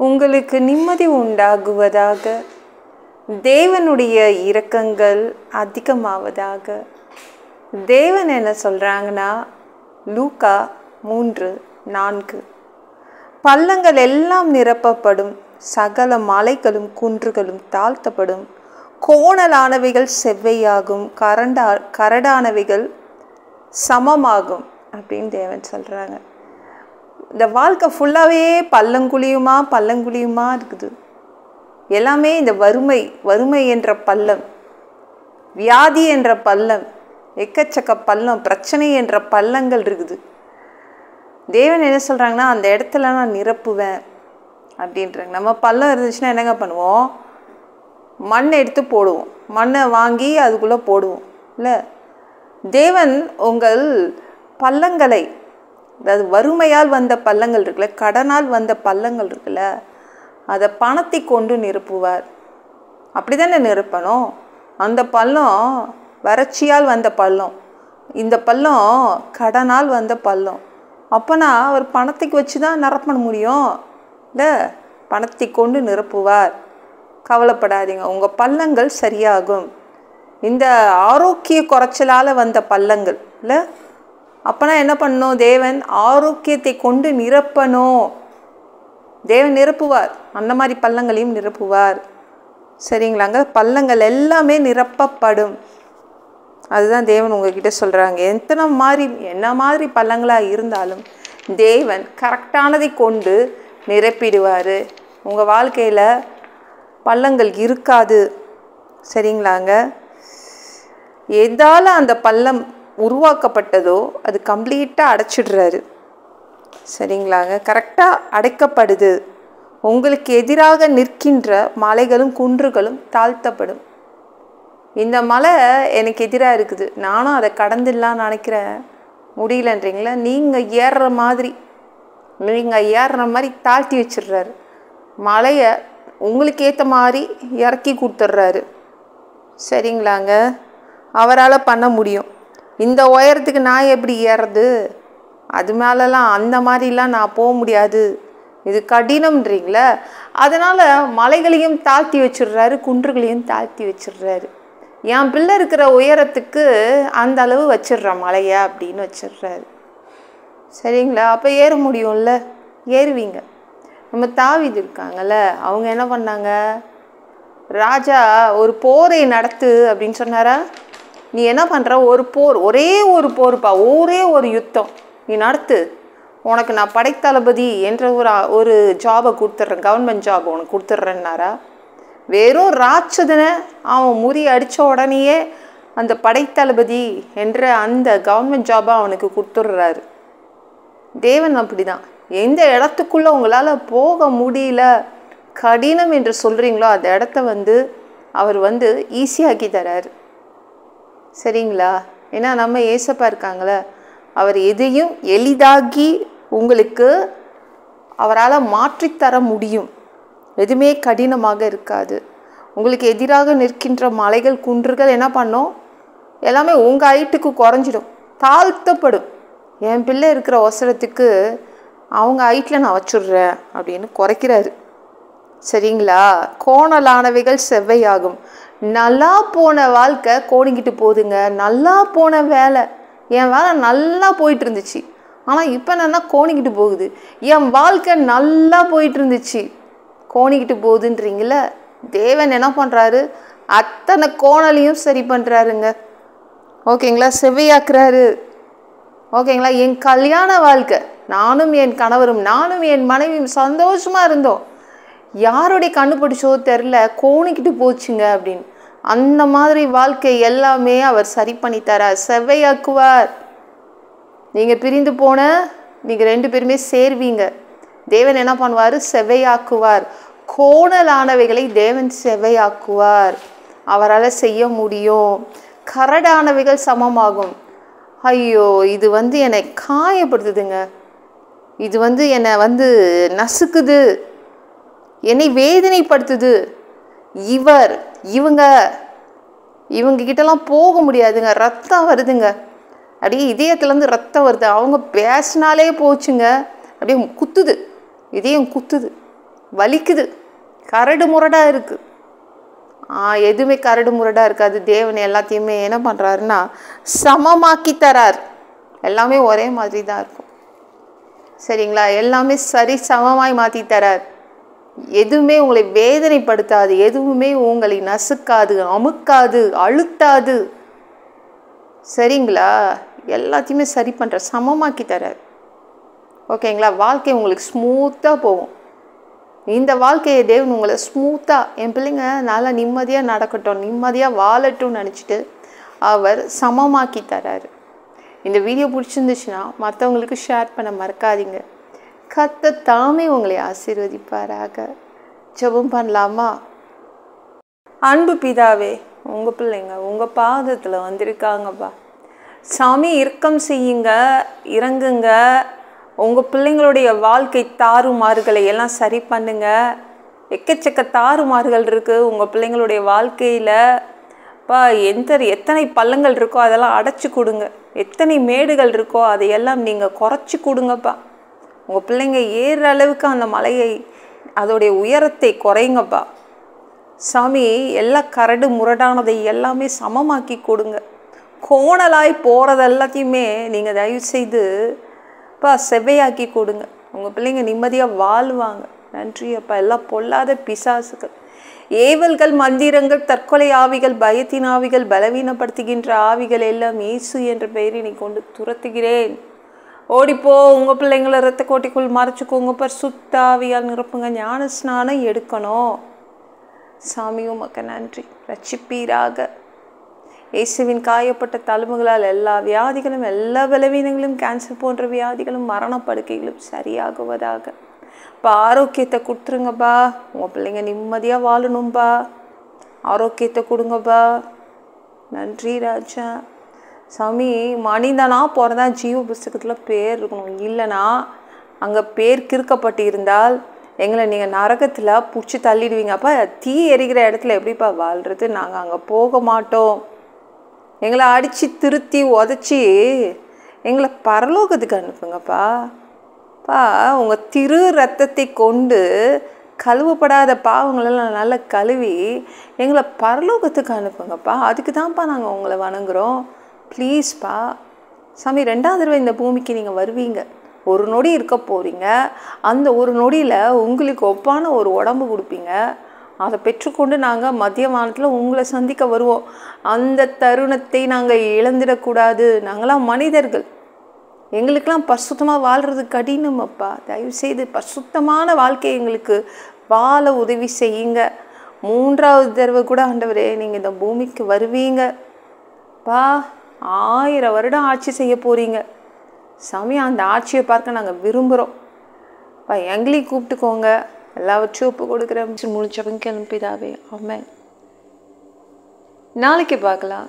உங்களுக்கு நிம்மதி உண்டாகுவதாக. தேவனுடைய இரக்கங்கள் அதிகமாவதாக. தேவன் என்ன சொல்கிறாங்கன்னா, லூக்கா 3:4, பள்ளங்கள் எல்லாம் நிரப்பப்படும், சகல மலைகளும் குன்றுகளும் தாழ்த்தப்படும், கோணலானவைகள் செவ்வையாகும், கரடானவைகள் சமமாகும் அப்படின்னு தேவன் சொல்கிறாங்க. இந்த வாழ்க்கை ஃபுல்லாகவே பள்ளங்குழியுமா இருக்குது. எல்லாமே இந்த வறுமை என்ற பள்ளம், வியாதி என்ற பள்ளம், எக்கச்சக்க பள்ளம், பிரச்சனை என்ற பள்ளங்கள் இருக்குது. தேவன் என்ன சொல்கிறாங்கன்னா, அந்த இடத்துல நான் நிரப்புவேன் அப்படின்றாங்க. நம்ம பள்ளம் இருந்துச்சுன்னா என்னங்க பண்ணுவோம்? மண் எடுத்து போடுவோம், மண்ணை வாங்கி அதுக்குள்ளே போடுவோம் இல்லை? தேவன் உங்கள் பள்ளங்களை, அதாவது வறுமையால் வந்த பள்ளங்கள் இருக்குல்ல, கடனால் வந்த பள்ளங்கள் இருக்குல்ல, அதை பணத்தை கொண்டு நிரப்புவார். அப்படி தானே நிரப்பணும். அந்த பள்ளம் வறட்சியால் வந்த பள்ளம், இந்த பள்ளம் கடனால் வந்த பள்ளம். அப்போனா அவர் பணத்துக்கு வச்சு தான் நிரப்ப முடியும் இல்லை? பணத்தை கொண்டு நிரப்புவார். கவலைப்படாதீங்க, உங்கள் பள்ளங்கள் சரியாகும். இந்த ஆரோக்கிய குறைச்சலால் வந்த பள்ளங்கள் இல்லை? அப்போனா என்ன பண்ணணும்? தேவன் ஆரோக்கியத்தை கொண்டு நிரப்பணும். தேவன் நிரப்புவார், அந்த மாதிரி பள்ளங்களையும் நிரப்புவார். சரிங்களாங்க? பள்ளங்கள் எல்லாமே நிரப்பப்படும். அதுதான் தேவன் உங்ககிட்ட சொல்கிறாங்க. என்ன மாதிரி பள்ளங்களாக இருந்தாலும் தேவன் கரெக்டானதை கொண்டு நிரப்பிடுவார். உங்கள் வாழ்க்கையில் பள்ளங்கள் இருக்காது. சரிங்களாங்க? எதால் அந்த பள்ளம் உருவாக்கப்பட்டதோ அது கம்ப்ளீட்டாக அடைச்சிடுறாரு. சரிங்களாங்க? கரெக்டாக அடைக்கப்படுது. உங்களுக்கு எதிராக நிற்கின்ற மலைகளும் குன்றுகளும் தாழ்த்தப்படும். இந்த மலை எனக்கு எதிராக இருக்குது, நானும் அதை கடந்துடலான்னு நினைக்கிறேன், முடியலன்றீங்களா? நீங்கள் ஏறுற மாதிரி தாழ்த்தி வச்சிடுறாரு. மலையை உங்களுக்கு ஏற்ற மாதிரி இறக்கி கொடுத்துட்றாரு. சரிங்களாங்க? அவரால் பண்ண முடியும். இந்த உயரத்துக்கு நான் எப்படி ஏறுறது? அது மேலெலாம் அந்த மாதிரிலாம் நான் போக முடியாது, இது கடினம்ன்றீங்களா? அதனால் மலைகளையும் தாழ்த்தி வச்சிடுறாரு, குன்றுகளையும் தாழ்த்தி வச்சிடுறாரு. என் பிள்ளை இருக்கிற உயரத்துக்கு அந்த அளவு வச்சிடுறான் மலையை அப்படின்னு வச்சிடுறாரு. சரிங்களா? அப்போ ஏற முடியும்ல, ஏறுவீங்க. நம்ம தாவீது இருக்காங்கல்ல, அவங்க என்ன பண்ணாங்க? ராஜா ஒரு போரை நடத்து அப்படின்னு சொன்னாரா? நீ என்ன பண்ணுற? ஒரு போர், ஒரே ஒரு யுத்தம் நீ நடத்து, உனக்கு நான் படைத்தளபதி என்ற ஒரு ஜாபை கொடுத்துட்றேன், கவர்மெண்ட் ஜாப் உனக்கு கொடுத்துட்றேன்னாரா? வெறும் ராட்சதனை அவன் அடித்த உடனேயே அந்த படைத்தளபதி என்ற அந்த கவர்மெண்ட் ஜாபை அவனுக்கு கொடுத்துட்றாரு. தேவன் அப்படி தான். எந்த இடத்துக்குள்ளே உங்களால் போக முடியல, கடினம் என்று சொல்கிறீங்களோ அந்த இடத்த அவர் ஈஸியாக்கி தராரு. சரிங்களா? ஏன்னா நம்ம ஏசப்பா இருக்காங்களே, அவர் எதையும் எளிதாகி உங்களுக்கு அவரால் மாற்றித்தர முடியும். எதுவுமே கடினமாக இருக்காது. உங்களுக்கு எதிராக நிற்கின்ற மலைகள் குன்றுகள் என்ன பண்ணும்? எல்லாமே உங்கள் ஹைட்டுக்கு குறைஞ்சிடும், தாழ்த்தப்படும். என் பிள்ளை இருக்கிற அவசரத்துக்கு அவங்க ஹைட்டில் நான் வச்சுடுறேன் அப்படின்னு குறைக்கிறாரு. சரிங்களா? கோணலானவைகள் செவ்வையாகும். நல்லா போன வாழ்க்கை கோணிக்கிட்டு போகுதுங்க. நல்லா போன வேலை, என் வேலை நல்லா போயிட்டு இருந்துச்சு, ஆனால் இப்போ என்னன்னா கோணிக்கிட்டு போகுது. என் வாழ்க்கை நல்லா போயிட்டு இருந்துச்சு, கோணிக்கிட்டு போகுதுன்றீங்கள? தேவன் என்ன பண்ணுறாரு? அத்தனை கோணலையும் சரி பண்ணுறாருங்க. ஓகேங்களா? செவ்வையாக்குறாரு. ஓகேங்களா? என் கல்யாண வாழ்க்கை, நானும் என் கணவரும் நானும் என் மனைவியும் சந்தோஷமாக இருந்தோம், யாருடைய கண்டுபிடிச்சோ தெரில, கோணிக்கிட்டு போச்சுங்க அப்படின்னு. அந்த மாதிரி வாழ்க்கை எல்லாமே அவர் சரி பண்ணி தரார், செவ்வையாக்குவார். நீங்கள் பிரிந்து போன நீங்கள் 2 பேருமே சேர்வீங்க. தேவன் என்ன பண்ணுவார்? செவ்வையாக்குவார். கோணலானவைகளை தேவன் செவ்வையாக்குவார். அவரால் செய்ய முடியும். கரடானவைகள் சமமாகும். ஐயோ, இது என்னை காயப்படுத்துதுங்க, இது என்னை நசுக்குது, என்னை வேதனைப்படுத்துது. இவங்க கிட்டலாம் போக முடியாதுங்க, ரத்தம் வருதுங்க, அப்படியே இதயத்துலேருந்து ரத்தம் வருது. அவங்க பேசினாலே போச்சுங்க, அப்படியே குத்துது, இதயம் குத்துது. வலிக்குது, கரடு முரடாக இருக்குது. எதுவுமே கரடு முரடாக இருக்காது. தேவன் எல்லாத்தையுமே என்ன பண்ணுறாருன்னா சமமாக்கி தரார். எல்லாமே ஒரே மாதிரி தான் இருக்கும். சரிங்களா? எல்லாமே சரி சமமாய் மாற்றி தரார். எதுவுமே உங்களை வேதனைப்படுத்தாது, எதுவுமே உங்களை நசுக்காது, அமுக்காது, அழுத்தாது. சரிங்களா? எல்லாத்தையுமே சரி பண்ணுற, சமமாக்கி தரார். ஓகேங்களா? வாழ்க்கை உங்களுக்கு ஸ்மூத்தாக போகும். இந்த வாழ்க்கையை தேவன் உங்களை ஸ்மூத்தாக, என் பிள்ளைங்க நல்லா நிம்மதியாக நடக்கட்டும், நிம்மதியாக வாழட்டும்னு நினச்சிட்டு அவர் சமமாக்கி தராரு. இந்த வீடியோ பிடிச்சிருந்துச்சுன்னா மற்றவங்களுக்கு ஷேர் பண்ண மறக்காதீங்க. கர்த்தர் தாமே உங்களை ஆசீர்வதிப்பாராக. ஜெபம் பண்ணலாமா? அன்பு பிதாவே, உங்கள் பிள்ளைங்க உங்கள் பாதத்தில் வந்திருக்காங்கப்பா. சாமி, இரக்கம் செய்யுங்க, இறங்குங்க. உங்கள் பிள்ளைங்களுடைய வாழ்க்கை தாறுமாறுகளை எல்லாம் சரி பண்ணுங்க. எக்கச்சக்க தாறுமாறுகள் இருக்குது உங்கள் பிள்ளைங்களுடைய வாழ்க்கையில். எத்தனை பள்ளங்கள் இருக்கோ அதெல்லாம் அடைச்சி கொடுங்க. எத்தனை மேடுகள் இருக்கோ அதையெல்லாம் நீங்கள் குறைச்சி கொடுங்கப்பா. உங்கள் பிள்ளைங்க ஏறுற அளவுக்கு அந்த மலையை, அதோடைய உயரத்தை குறைங்கப்பா. சாமி, எல்லா கரடு முரடானதை எல்லாமே சமமாக்கி கொடுங்க. கோணலாய் போகிறது எல்லாத்தையுமே நீங்கள் தயவு செய்து செவ்வையாக்கி கொடுங்க. உங்கள் பிள்ளைங்க நிம்மதியாக வாழ்வாங்க. நன்றி அப்பா. எல்லாம் பொல்லாத பிசாசுகள், ஏவல்கள், மந்திரங்கள், தற்கொலை ஆவிகள், பயத்தின் ஆவிகள், பலவீனப்படுத்துகின்ற ஆவிகள் எல்லாம் இயேசு என்ற பெயரை நீ கொண்டு துரத்துகிறேன். ஓடிப்போ. உங்கள் பிள்ளைங்களை இரத்த கோட்டைக்குள் மறைச்சிக்கோங்க. பரிசுத்த ஆவியால் நிரப்புங்க. ஞான ஸ்நானம் எடுக்கணும். சாமி உமக்கு நன்றி. ரட்சிப்பீராக. இயேசுவின் காயப்பட்ட தழும்புகளால் எல்லா வியாதிகளும், எல்லா பலவீனங்களும், கேன்சர் போன்ற வியாதிகளும், மரணப்படுக்கைகளும் சரியாகுவதாக. இப்போ ஆரோக்கியத்தை கொடுத்துருங்கப்பா. உங்கள் பிள்ளைங்க நிம்மதியாக வாழணும்பா. ஆரோக்கியத்தை கொடுங்கப்பா. நன்றி ராஜா. சாமி, மனிதனா பிறந்தா ஜீவ புஸ்தகத்தில் பேர் இருக்கணும். இல்லைனா அங்கே பேர் கிறுக்கப்பட்டு இருந்தால் எங்களை நீங்கள் நரகத்தில் பிடிச்சி தள்ளிடுவீங்க. அப்போ தீ எரிகிற இடத்துல எப்படிப்பா வாழ்கிறது? நாங்கள் அங்கே போக மாட்டோம். எங்களை அடித்து திருத்தி உதச்சி எங்களை பரலோகத்துக்கு அனுப்புங்கப்பா. உங்கள் திரு ரத்தத்தை கொண்டு கழுவப்படாத பாவங்களெல்லாம் நல்லா கழுவி எங்களை பரலோகத்துக்கு அனுப்புங்கப்பா. அதுக்கு தான்ப்பா நாங்கள் உங்களை வணங்குறோம். ப்ளீஸ்ப்பா. சாமி, 2வது தடவை இந்த பூமிக்கு நீங்கள் வருவீங்க. ஒரு நொடி இருக்க போகிறீங்க. அந்த ஒரு நொடியில் உங்களுக்கு ஒப்பான ஒரு உடம்பு கொடுப்பீங்க. அதை பெற்றுக்கொண்டு நாங்கள் மத்திய வானத்தில் உங்களை சந்திக்க வருவோம். அந்த தருணத்தை நாங்கள் இழந்துடக்கூடாது. நாங்களாம் மனிதர்கள். எங்களுக்கெல்லாம் பரிசுத்தமாக வாழ்கிறது கடினம் அப்பா. தயவுசெய்து பரிசுத்தமான வாழ்க்கை எங்களுக்கு வாழ உதவி செய்யுங்க. 3வது தடவை கூட ஆண்டவரே நீங்கள் இந்த பூமிக்கு வருவீங்க. 1000 வருடம் ஆட்சி செய்ய போகிறீங்க. சாமி, அந்த ஆட்சியை பார்க்க நாங்கள் விரும்புகிறோம். எங்களையும் கூப்பிட்டுக்கோங்க. எல்லாவற்றையும் ஒப்பு கொடுக்குற முடிச்சவங்க கிளம்பிதாவே. ஆமென். நாளைக்கு பார்க்கலாம்.